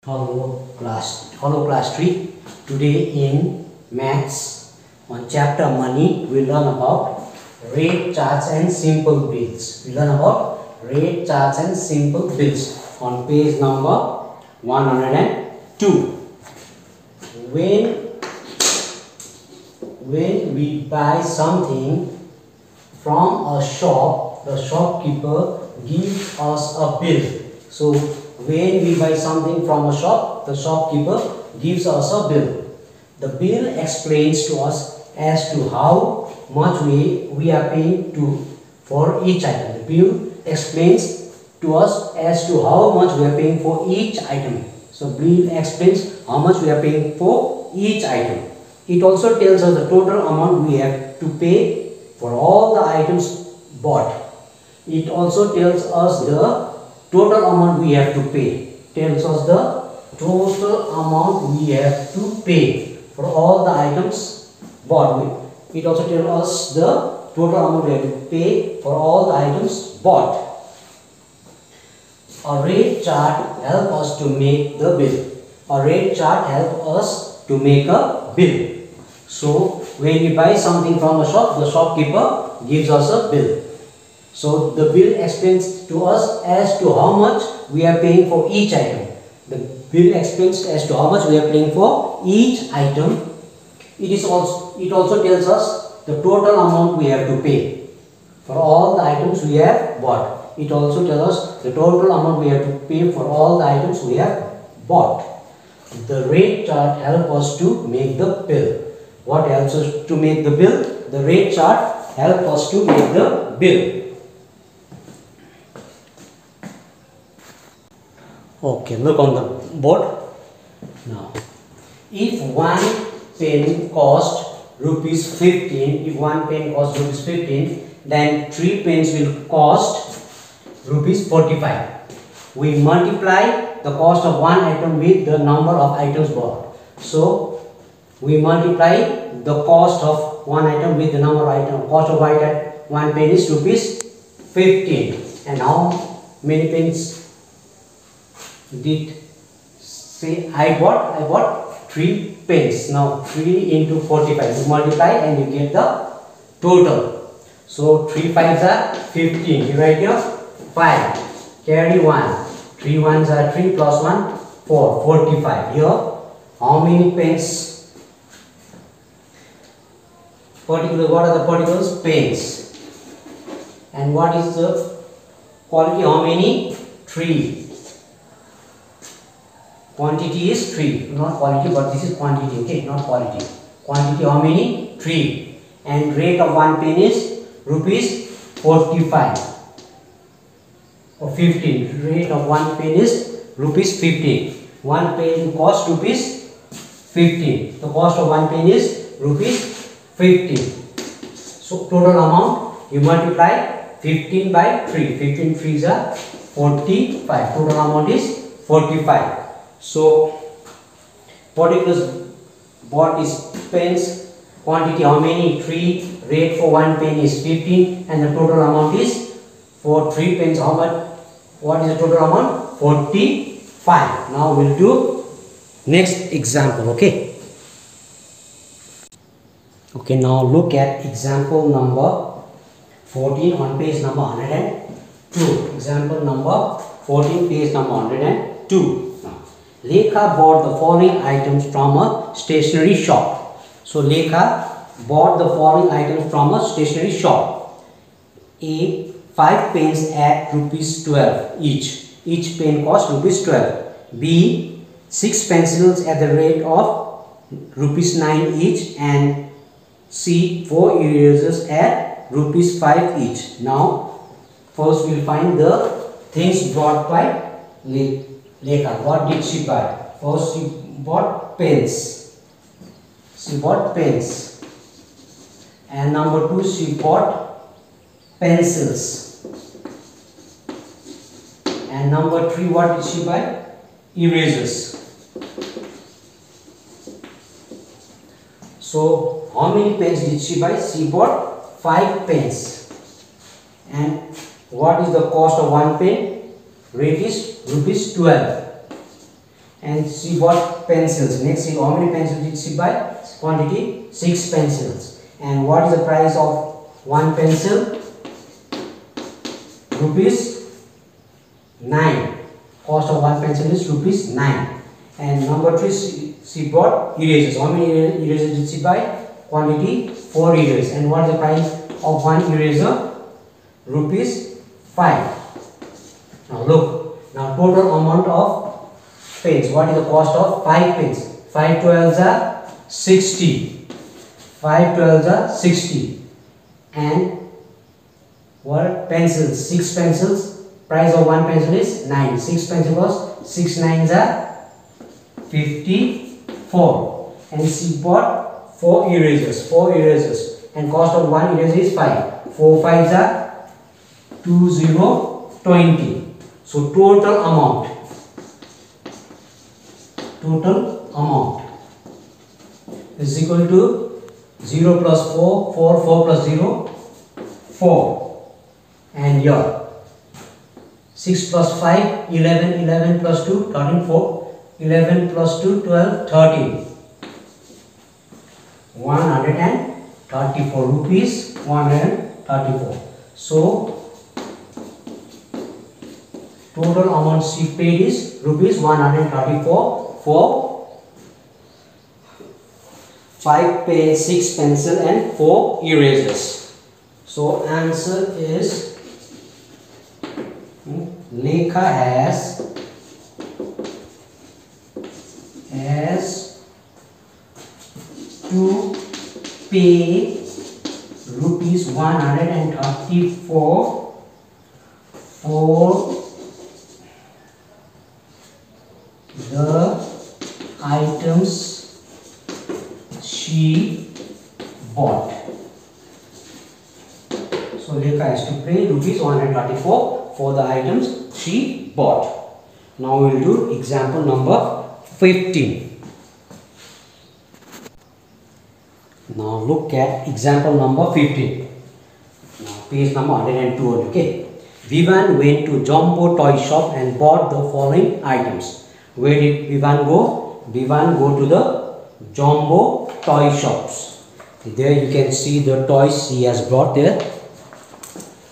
Hello class 3. Today in maths on chapter money we learn about rate charts and simple bills. We learn about rate charts and simple bills on page number 102. When we buy something from a shop, the shopkeeper gives us a bill. So when we buy something from a shop, the shopkeeper gives us a bill. The bill explains to us as to how much we are paying for each item. The bill explains to us as to how much we are paying for each item. So bill explains how much we are paying for each item. It also tells us the total amount we have to pay for all the items bought. It also tells us the total amount we have to pay. Tells us the total amount we have to pay for all the items bought. It also tells us the total amount we have to pay for all the items bought. A rate chart helps us to make the bill. A rate chart helps us to make a bill. So when we buy something from a shop, the shopkeeper gives us a bill. So the bill explains to us as to how much we are paying for each item. The bill explains as to how much we are paying for each item. It also tells us the total amount we have to pay for all the items we have bought. It also tells us the total amount we have to pay for all the items we have bought. The rate chart helps us to make the bill. What helps us to make the bill? The rate chart helps us to make the bill. Okay, look on the board. Now, if one pen cost rupees 15, then 3 pens will cost rupees 45. We multiply the cost of one item with the number of items bought. So, we multiply the cost of one item with the number of items. Cost of one pen is rupees 15. And how many pens did say I bought 3 pens. Now 3 into 45, you multiply and you get the total. So 3 5s are 15. You write here 5, carry 1, 3 1s are 3 plus 1 4, 45. Here how many pens? Particular, what are the particulars? Pens. And what is the quality? How many? 3. Quantity is 3, not quality, but this is quantity, okay, not quality. Quantity how many? 3. And rate of one pen is rupees 45 or 15. Rate of one pen is rupees 15. One pen costs rupees 15. The cost of one pen is rupees 15. So total amount, you multiply 15 by 3. 15 3s are 45. Total amount is 45. So particulars bought is pens. Quantity how many? 3. Rate for one pen is 15. And the total amount is for 3 pens. How much? What is the total amount? 45. Now we'll do next example. Okay. Okay, now look at example number 14 on page number 102. Example number 14, page number 102. Now, Lekha bought the following items from a stationery shop. So, Lekha bought the following items from a stationery shop. A. 5 pens at rupees 12 each. Each pen cost rupees 12. B. 6 pencils at the rate of rupees 9 each. And C. 4 erasers at rupees 5 each. Now, first we will find the things bought by Lekha. What did she buy? First she bought pens. She bought pens. And number 2, she bought pencils. And number 3, what did she buy? Erasers. So how many pens did she buy? She bought 5 pens. And what is the cost of one pen? Rate is rupees 12. And she bought pencils. Next, see how many pencils did she buy? Quantity 6 pencils. And what is the price of one pencil? Rupees 9. Cost of one pencil is rupees 9. And number 3, she bought erasers. How many erasers did she buy? Quantity 4 erasers. And what is the price of one eraser? Rupees 5. Now look. Now total amount of pens. What is the cost of 5 pens? 5 12s are 60. 5 12s are 60. And what pencils? 6 pencils. Price of one pencil is 9. 6 pencil was 6 9s are 54. And she bought 4 erasers. 4 erasers. And cost of one eraser is 5. 4 5s are 20. So total amount is equal to 0 plus 4, 4 plus 0, 4. And here 6 plus 5, 11, 11 plus 2, 13, 4, 11 plus 2, 12, 13. 134 rupees, 134. So total amount she paid is rupees 134 for 5 pens, 6 pencil and 4 erasers. So answer is Lekha has to pay rupees 134 for the items she bought. So Lekha has to pay rupees 134 for the items she bought. Now we will do example number 15. Now look at example number 15. Now page number 102. Okay. Vivan went to Jumbo toy shop and bought the following items. Where did Vivan go? Vivan go to the Jumbo toy shops. There you can see the toys he has brought there.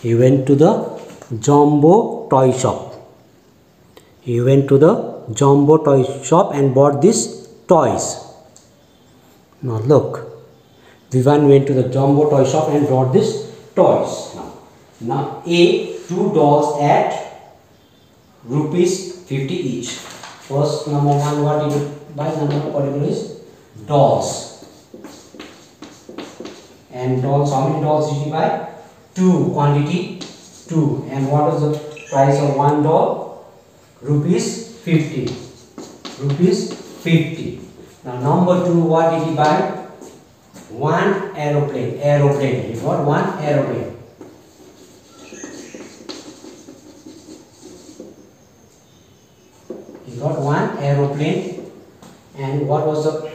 He went to the Jumbo toy shop. He went to the Jumbo toy shop and bought these toys. Now look. Vivan went to the Jumbo toy shop and brought these toys. Now A, 2 dolls at rupees 50 each. First number 1, what did you buy? Number particular is dolls. And dolls, how many dolls did you buy? 2, quantity 2. And what was the price of one doll? Rupees 50. Rupees 50. Now number 2, what did he buy? One aeroplane. Aeroplane. He got one aeroplane. He got one aeroplane. And what was the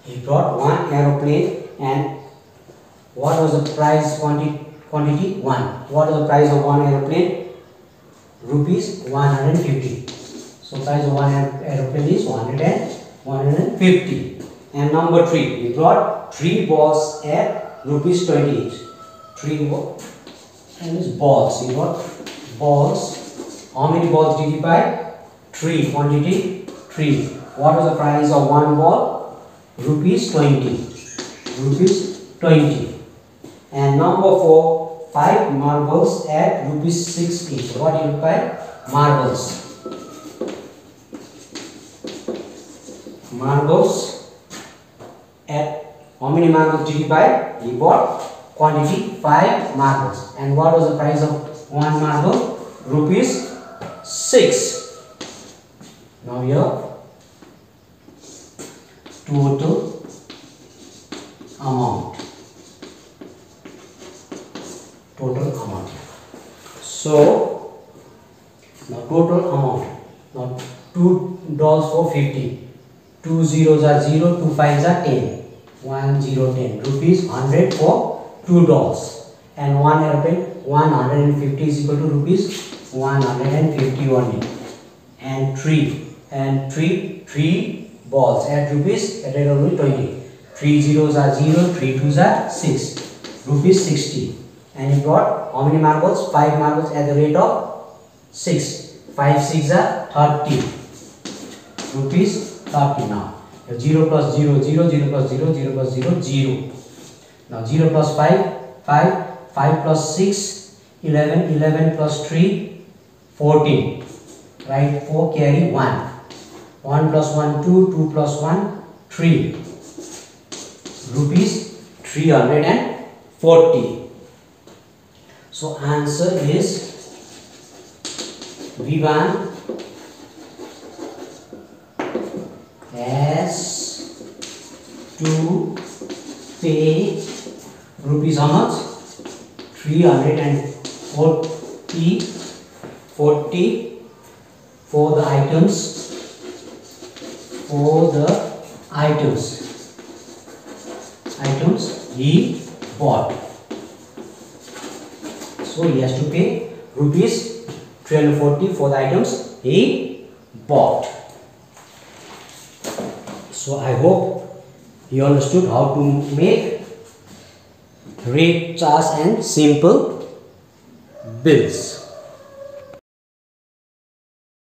he brought one aeroplane. And what was the price? Quantity 1. What was the price of one aeroplane? Rupees 150. So price of one aeroplane is 150. And number 3, he brought 3 balls at rupees 20 each. 3 balls and his balls. He brought balls. How many balls did he buy? 3. Quantity 3. What was the price of one ball? Rupees 20. Rupees 20. And number 4, 5 marbles at rupees 6 each. What did you buy? Marbles. Marbles at how many marbles did he buy? He bought quantity 5 marbles. And what was the price of one marble? Rupees 6. Now here total amount. So now total amount. Now 2 dolls for 50. 2 zeros are 0, 2 5s are 10. 1 0 10 rupees 100 for 2 dolls. And one aeroplane 150 is equal to rupees 150 only. And 3 balls at rupees at rate of 20. 3 zeros are 0, 3 twos are 6, rupees 60. And you brought how many marbles? 5 marbles at the rate of 6. 5 6 are 30, rupees 30. Now 0 plus 0 0, 0 plus 0 0 plus 0 0. Now 0 plus 5 5, 5 plus 6 11, 11 plus 3 14. Write 4, carry 1. 1 plus 1 2, 2 plus 1 3, rupees 340. So answer is V1 has to pay rupees how much? 340 for the items he bought. So he has to pay rupees 340 for the items he bought. So I hope you understood how to make rate charts and simple bills.